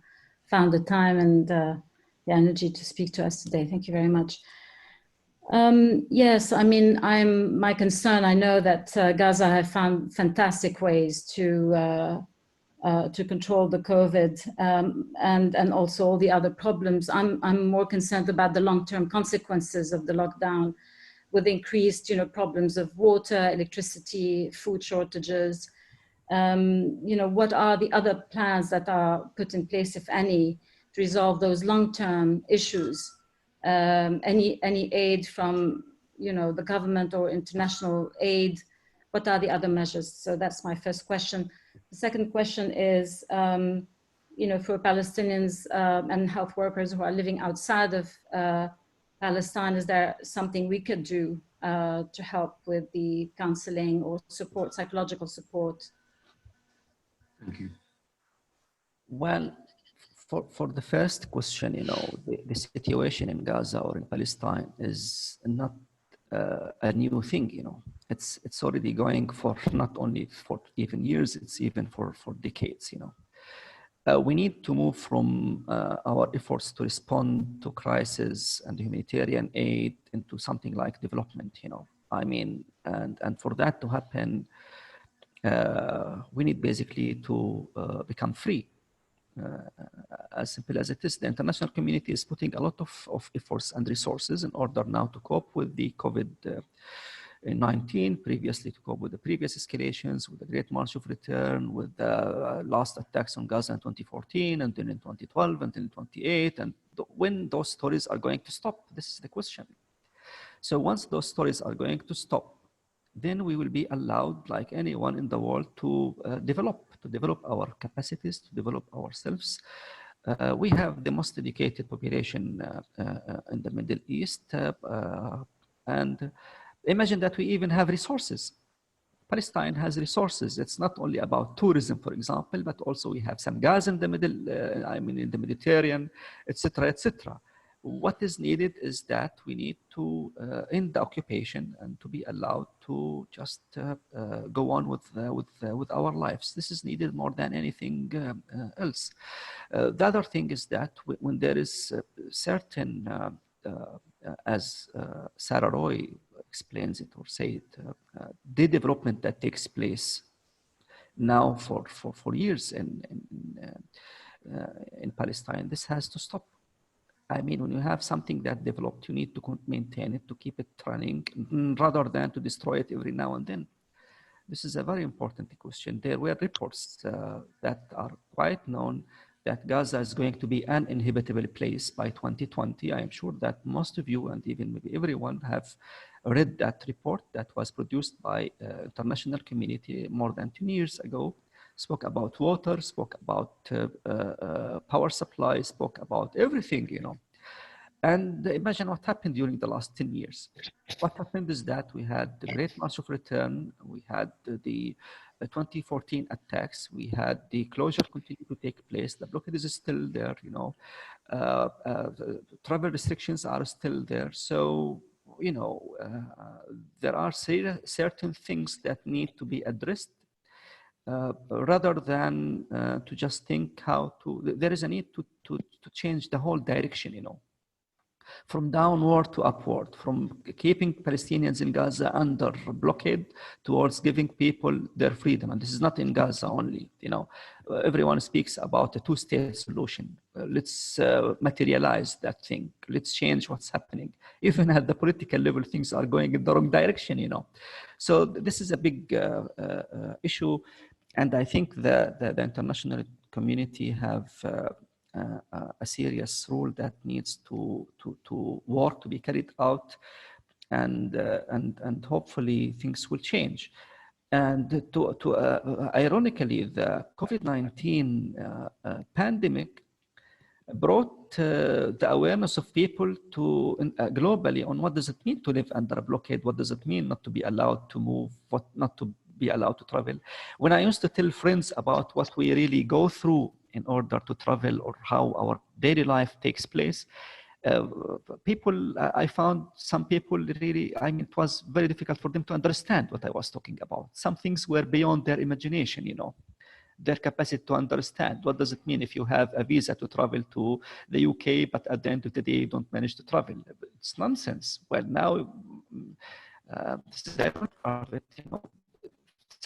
found the time and the energy to speak to us today. Thank you very much. Yes, I mean, my concern, I know that Gaza have found fantastic ways to control the COVID and also all the other problems. I'm more concerned about the long-term consequences of the lockdown, with increased, problems of water, electricity, food shortages. What are the other plans that are put in place, if any, to resolve those long-term issues? Any aid from, the government or international aid? What are the other measures? So that's my first question. The second question is, for Palestinians and health workers who are living outside of Palestine, is there something we could do to help with the counseling or support, psychological support? Thank you. Well, for the first question, the situation in Gaza or in Palestine is not a new thing. It's already going for not only for even years, it's even for decades. We need to move from our efforts to respond to crisis and humanitarian aid into something like development. I mean, and for that to happen, we need basically to become free. As simple as it is, the international community is putting a lot of efforts and resources in order now to cope with the COVID-19, previously to cope with the previous escalations, with the Great March of Return, with the last attacks on Gaza in 2014, and then in 2012, and then in 2028, and when those stories are going to stop, this is the question. So once those stories are going to stop, then we will be allowed, like anyone in the world, to develop our capacities, to develop ourselves. We have the most educated population in the Middle East, and imagine that we even have resources. Palestine has resources. It's not only about tourism, for example, but also we have some gas in the in the Mediterranean, etc., etc. What is needed is that we need to end the occupation and to be allowed to just go on with our lives. This is needed more than anything else. The other thing is that when there is certain, as Sarah Roy explains it or say it, the development that takes place now for years in Palestine, this has to stop. I mean, when you have something that developed, you need to maintain it, to keep it running, rather than to destroy it every now and then. This is a very important question. There were reports that are quite known that Gaza is going to be an uninhabitable place by 2020. I am sure that most of you and even maybe everyone have read that report that was produced by international community more than 10 years ago. Spoke about water, spoke about power supply, spoke about everything, And imagine what happened during the last 10 years. What happened is that we had the Great March of Return, we had the 2014 attacks, we had the closure continue to take place, the blockade is still there, the travel restrictions are still there. So, there are certain things that need to be addressed. Rather than to just think how to, there is a need to change the whole direction, from downward to upward, from keeping Palestinians in Gaza under blockade towards giving people their freedom. And this is not in Gaza only, everyone speaks about a two-state solution. Let's materialize that thing. Let's change what's happening. Even at the political level, things are going in the wrong direction, So this is a big issue. And I think the international community have a serious role that needs to work, to be carried out, and hopefully things will change. And ironically, the COVID-19 pandemic brought the awareness of people to globally on what does it mean to live under a blockade, what does it mean not to be allowed to move, what not to be allowed to travel. When I used to tell friends about what we really go through in order to travel or how our daily life takes place, People, I found some people really, I mean, it was very difficult for them to understand what I was talking about. Some things were beyond their imagination, you know, their capacity to understand. What does it mean if you have a visa to travel to the UK, but at the end of the day, you don't manage to travel? It's nonsense. Well, now, this is the ironic part of it, you know,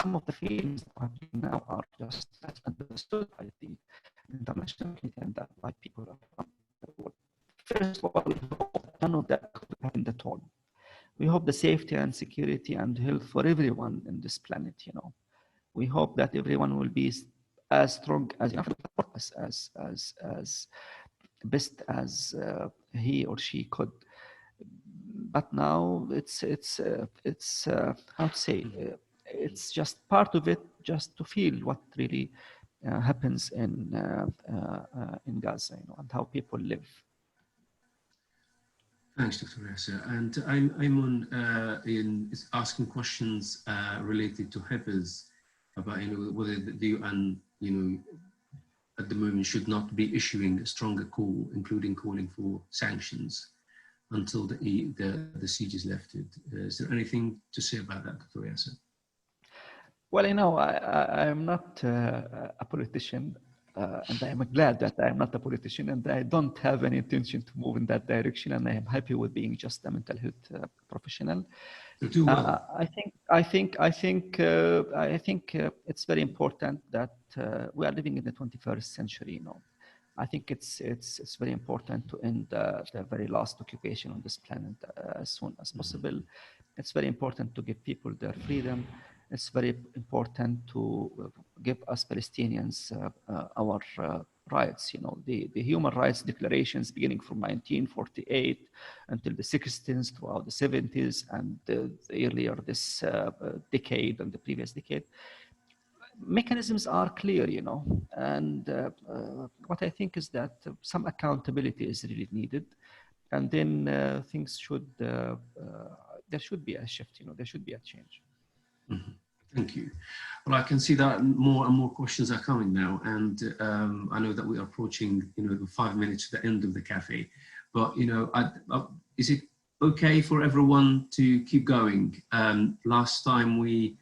some of the feelings now are just as understood by the international community and that by people around the world. First of all, we hope none of that could happen at all. We hope the safety and security and health for everyone in this planet, you know. We hope that everyone will be as strong as best as he or she could. But now it's how to say, it's just part of it, just to feel what really happens in Gaza, you know, and how people live. Thanks, Dr. Yasser. And I'm on in asking questions related to HIPAAs about, you know, whether the UN, you know, at the moment should not be issuing a stronger call, including calling for sanctions until the siege is lifted. Is there anything to say about that, Dr. Yasser? Well, you know, I'm not a politician, and I am glad that I'm not a politician, and I don't have any intention to move in that direction, and I am happy with being just a mental health professional. Do well. I think it's very important that we are living in the 21st century. You know, I think it's very important to end the very last occupation on this planet as soon as possible. It's very important to give people their freedom. It's very important to give us Palestinians our rights. You know, the human rights declarations beginning from 1948 until the 60s, throughout the 70s, and earlier this decade and the previous decade. Mechanisms are clear, you know, and what I think is that some accountability is really needed, and then things should, there should be a shift, you know, there should be a change. Mm-hmm. Thank you. Well, I can see that more and more questions are coming now, and I know that we are approaching, you know, 5 minutes to the end of the cafe, but, you know, is it okay for everyone to keep going? Last time we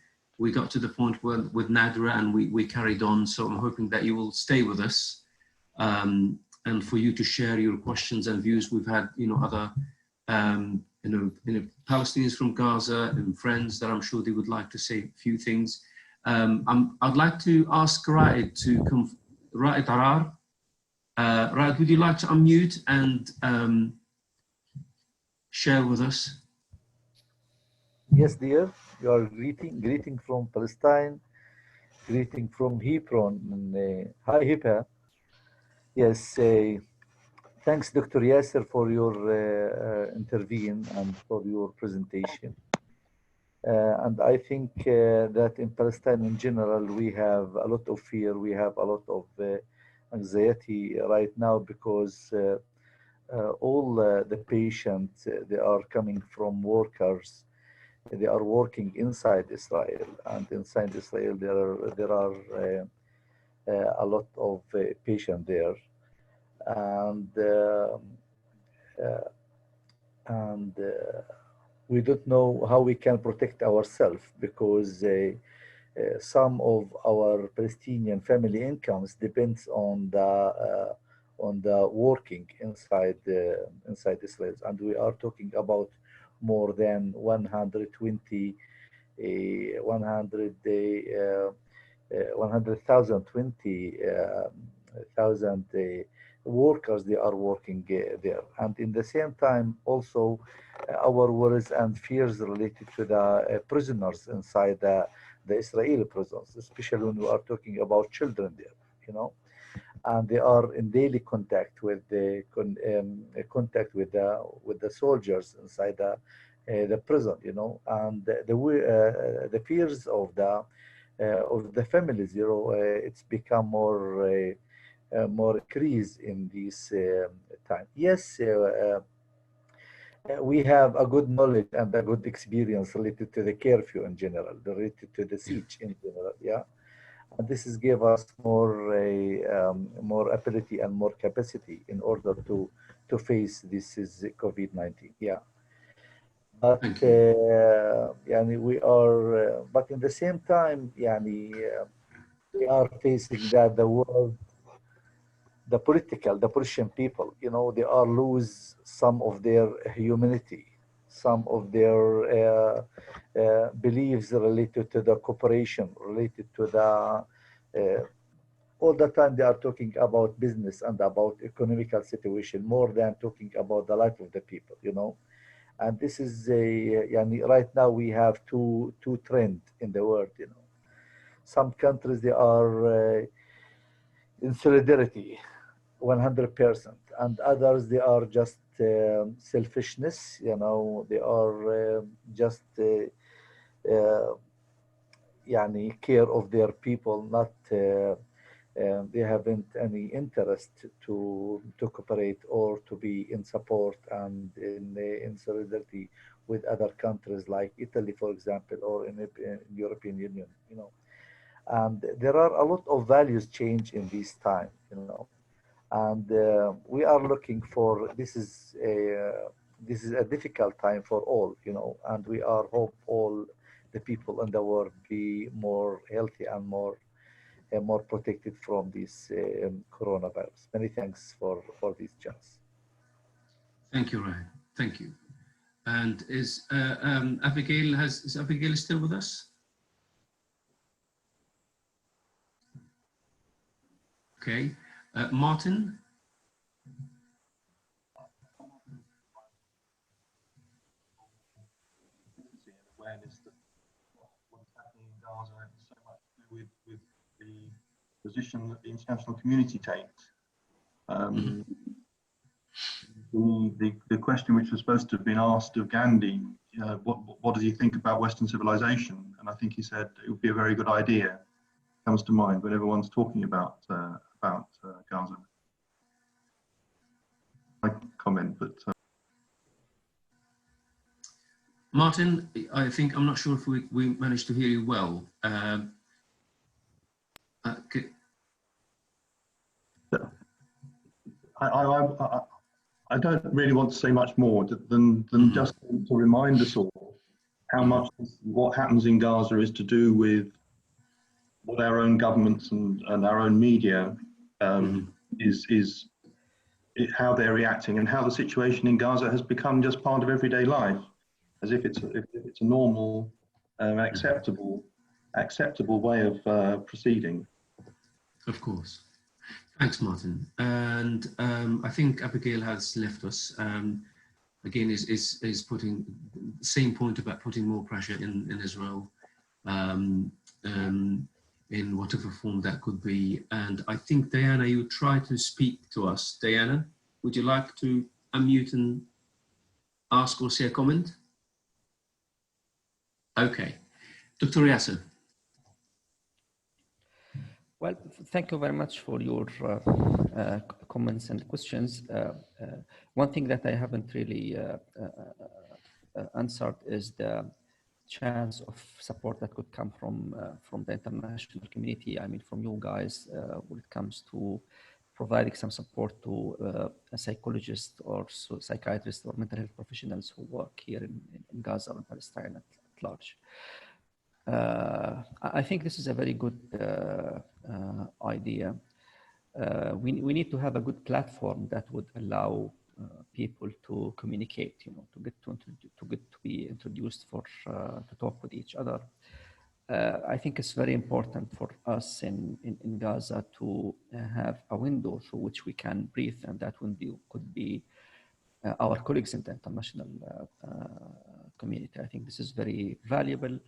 got to the point with Nadra and we carried on, so I'm hoping that you will stay with us and for you to share your questions and views. We've had, you know, other Palestinians from Gaza and friends that I'm sure they would like to say a few things. I'd like to ask Raed to come. Raed Arar. Raed, would you like to unmute and share with us? Yes, dear. You are greeting from Palestine, greeting from Hebron. And, hi, Hipa. Yes. Thanks, Dr. Yasser, for your intervene and for your presentation. And I think that in Palestine in general, we have a lot of fear. We have a lot of anxiety right now because all the patients, they are coming from workers. They are working inside Israel, and inside Israel, there are a lot of patients there. And we don't know how we can protect ourselves because some of our Palestinian family incomes depends on the working inside Israel, and we are talking about more than 120 100,000 workers they are working there, and in the same time also our worries and fears related to the prisoners inside the Israeli prisons, especially when we are talking about children there, you know, and they are in daily contact with the soldiers inside the prison, you know, and the fears of the families, you know, it's become more increase in this time. Yes, we have a good knowledge and a good experience related to the curfew in general, related to the siege in general. Yeah, and this is give us more ability and more capacity in order to to face this is COVID-19. Yeah. But Thank you. يعني we are, but in the same time, يعني we are facing that the world, the politician people, you know, they are lose some of their humanity, some of their beliefs related to the cooperation, related to the all the time they are talking about business and about economical situation more than talking about the life of the people, you know. And this is يعني right now we have two trends in the world, you know. Some countries they are in solidarity 100%, and others they are just selfishness, you know, they are just يعني care of their people, not they haven't any interest to cooperate or to be in support and in solidarity with other countries like Italy, for example, or in European Union, you know. And there are a lot of values change in this time, you know. And we are looking for this is a difficult time for all, you know, and we are hope all the people in the world be more healthy and more protected from this coronavirus. Many thanks for this chance. Thank you, Ryan. Thank you. And is Abigail still with us? Okay. Martin? Awareness that what's happening in Gaza has so much to do with the position that the international community takes. The question which was supposed to have been asked of Gandhi, what does he think about Western civilization? And I think he said it would be a very good idea. Comes to mind when everyone's talking about Gaza. I comment, but Martin, I think, I'm not sure if we managed to hear you well. I don't really want to say much more than just to remind us all how much what happens in Gaza is to do with what our own governments and our own media is how they're reacting, and how the situation in Gaza has become just part of everyday life, as if it's a normal, acceptable way of proceeding. Of course. Thanks, Martin. And I think Abigail has left us. Again, is putting the same point about putting more pressure in Israel, in whatever form that could be. And I think, Diana, you try to speak to us. Diana, would you like to unmute and ask or say a comment? Okay. Dr. Yasser. Well, thank you very much for your comments and questions. One thing that I haven't really answered is the chance of support that could come from the international community. I mean, from you guys, when it comes to providing some support to a psychologist or psychiatrist or mental health professionals who work here in Gaza and Palestine at large. I think this is a very good idea. We need to have a good platform that would allow people to communicate, you know, to get to be introduced to talk with each other. I think it's very important for us in Gaza to have a window through which we can breathe, and that window could be our colleagues in the international community. I think this is very valuable.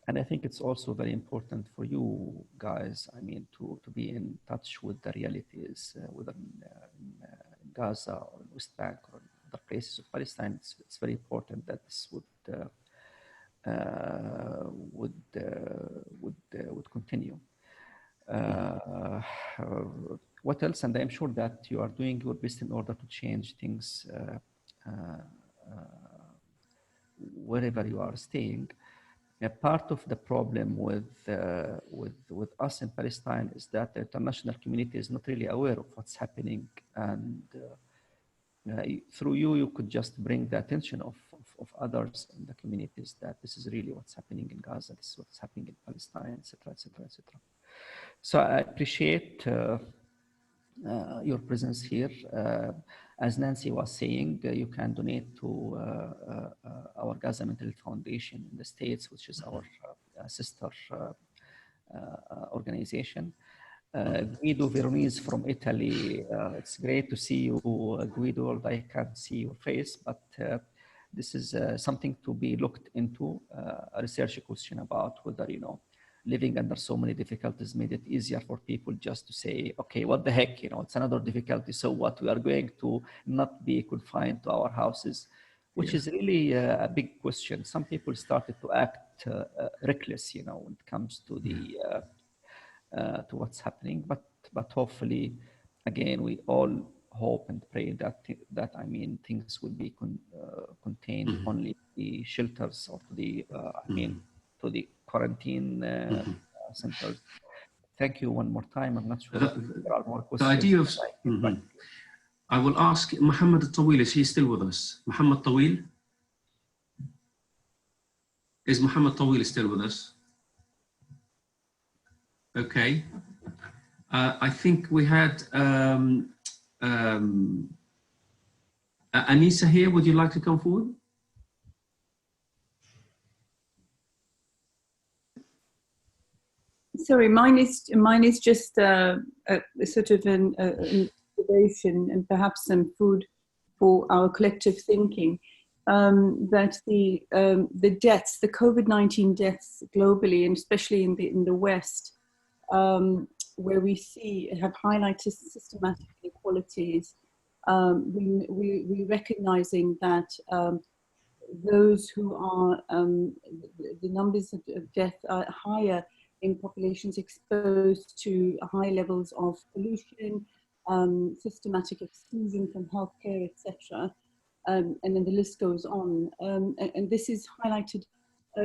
And I think it's also very important for you guys, I mean, to be in touch with the realities, whether in Gaza or West Bank or other places of Palestine. It's very important that this would continue. What else? And I'm sure that you are doing your best in order to change things wherever you are staying. A part of the problem with us in Palestine is that the international community is not really aware of what's happening, and through you, you could just bring the attention of others in the communities that this is really what's happening in Gaza, this is what's happening in Palestine, etc., etc., etc. So I appreciate your presence here. As Nancy was saying, you can donate to our Gaza Mental Health Foundation in the States, which is our sister organization. Guido Veronese from Italy, it's great to see you, Guido, although I can't see your face, but this is something to be looked into, a research question about whether, you know, living under so many difficulties made it easier for people just to say, okay, what the heck, you know, it's another difficulty, so what, we are going to not be confined to our houses, which is really a big question. Some people started to act reckless, you know, when it comes to the to what's happening, but hopefully, again, we all hope and pray that I mean, things will be contained only to the shelters or to the I mean, to the quarantine centers. Thank you one more time. I'm not sure if there are more questions. The idea of I will ask Mohammed Tawil, is he still with us? Mohammed Tawil? Is Mohammed Tawil still with us? Okay. I think we had Anissa here. Would you like to come forward? Sorry, mine is just a sort of an observation and perhaps some food for our collective thinking. That the deaths, the COVID-19 deaths globally, and especially in the West, where we have highlighted systematic inequalities, we recognizing that those who are the numbers of death are higher in populations exposed to high levels of pollution, systematic exclusion from healthcare, etc. And then the list goes on. And this is highlighted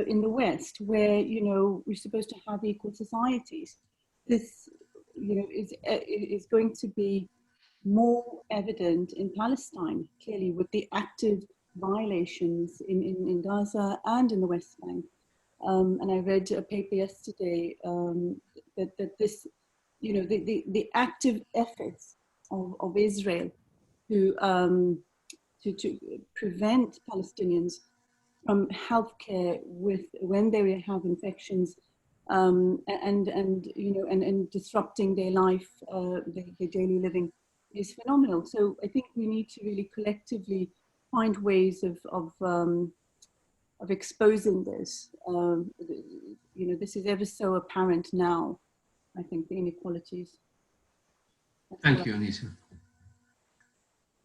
in the West, where, you know, we're supposed to have equal societies. This, you know, is going to be more evident in Palestine, clearly, with the active violations in Gaza and in the West Bank. And I read a paper yesterday that this, you know, the active efforts of Israel to prevent Palestinians from healthcare when they have infections, and you know, and disrupting their life, their daily living, is phenomenal. So I think we need to really collectively find ways of exposing this. You know, this is ever so apparent now, I think, the inequalities. Thank you, Anissa.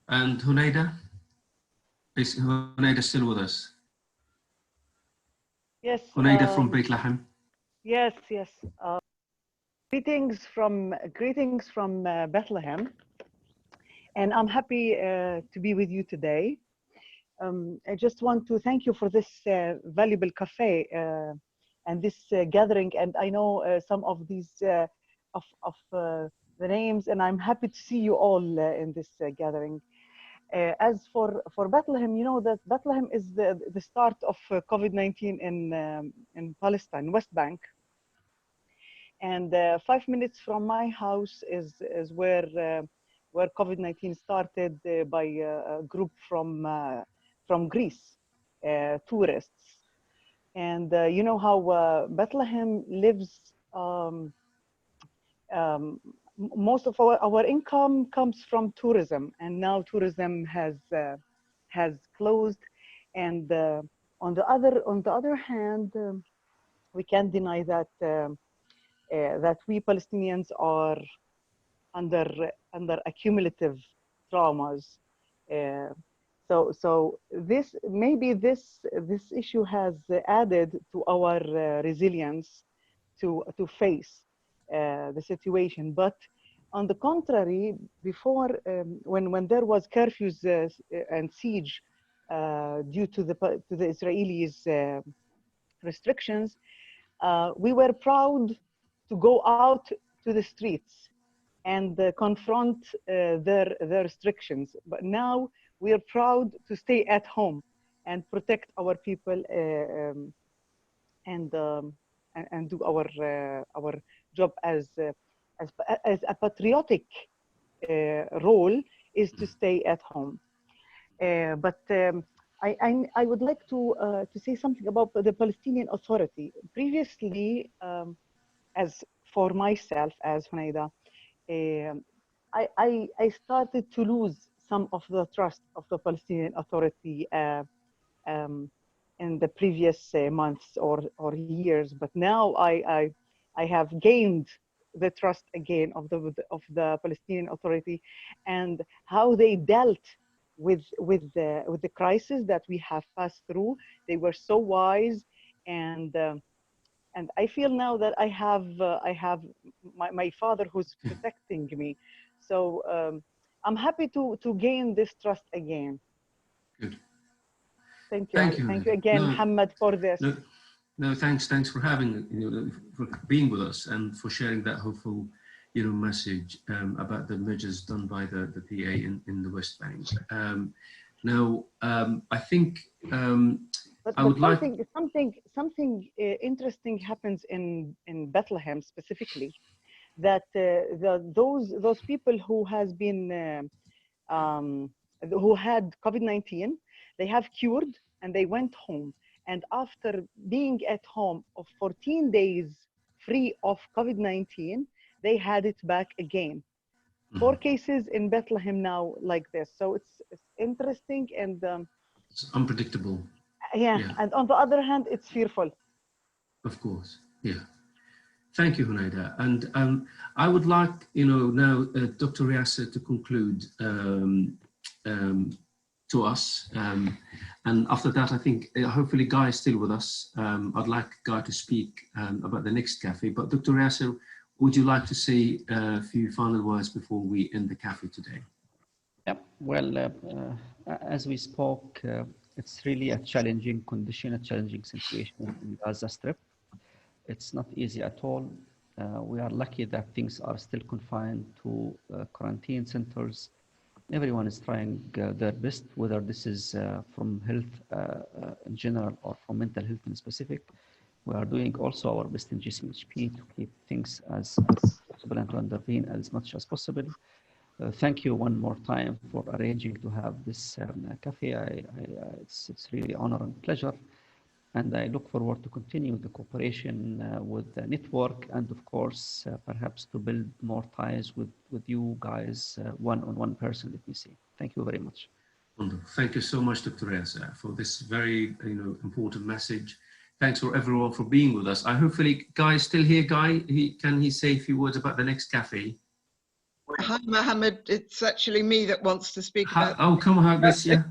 And Hunaida? Is Hunaida still with us? Yes. Hunaida from Bethlehem. Yes, yes. Greetings from Bethlehem, and I'm happy to be with you today. I just want to thank you for this valuable cafe and this gathering. And I know some of these of the names, and I'm happy to see you all in this gathering. As for Bethlehem, you know that Bethlehem is the start of COVID-19 in Palestine, West Bank. And 5 minutes from my house is where COVID-19 started by a group from Greece, tourists. And you know how Bethlehem lives, most of our income comes from tourism, and now tourism has closed. And on the other hand, we can't deny that that we Palestinians are under accumulative traumas. So this issue has added to our resilience to face the situation. But on the contrary, before when there was curfews and siege due to the Israelis' restrictions, we were proud to go out to the streets and confront their restrictions. But now we are proud to stay at home and protect our people and do our job as a patriotic role is to stay at home. I would like to say something about the Palestinian Authority. Previously, as for myself, as Hunaida, I started to lose some of the trust of the Palestinian Authority in the previous months or years. But now I have gained the trust again of the Palestinian Authority and how they dealt with the crisis that we have passed through. They were so wise, and I feel now that I have my father who's protecting me. So I'm happy to gain this trust again. Good. Thank you. Thank you. Thank you again, Muhammad, for this. No, thanks for having, for being with us and for sharing that hopeful, message about the measures done by the PA in the West Bank. Now, I think I would like something interesting happens in Bethlehem specifically, that those people who has been who had COVID-19, they have cured and they went home. And after being at home of 14 days free of COVID-19, they had it back again. 4 cases in Bethlehem now like this. So it's interesting and it's unpredictable. Yeah, and on the other hand, it's fearful. Of course, yeah. Thank you, Hunaida. And I would like, now Dr. Yasser to conclude to us. And after that, I think hopefully Guy is still with us. I'd like Guy to speak about the next cafe. But Dr. Yasser, would you like to say a few final words before we end the cafe today? Yeah, well, as we spoke, it's really a challenging condition, a challenging situation in Gaza Strip. It's not easy at all. We are lucky that things are still confined to quarantine centers. Everyone is trying their best, whether this is from health in general or from mental health in specific. We are doing also our best in GCHP to keep things as possible and to intervene as much as possible. Thank you one more time for arranging to have this cafe. It's really honor and pleasure. And I look forward to continue the cooperation with the network and of course, perhaps to build more ties with you guys, one person, let me see. Thank you very much. Wonderful. Thank you so much, Dr. Yasser, for this very important message. Thanks for everyone for being with us. Hopefully Guy is still here. Guy, can he say a few words about the next cafe? Hi, Mohammed. It's actually me that wants to speak about. Oh, come on, Miss. Yeah.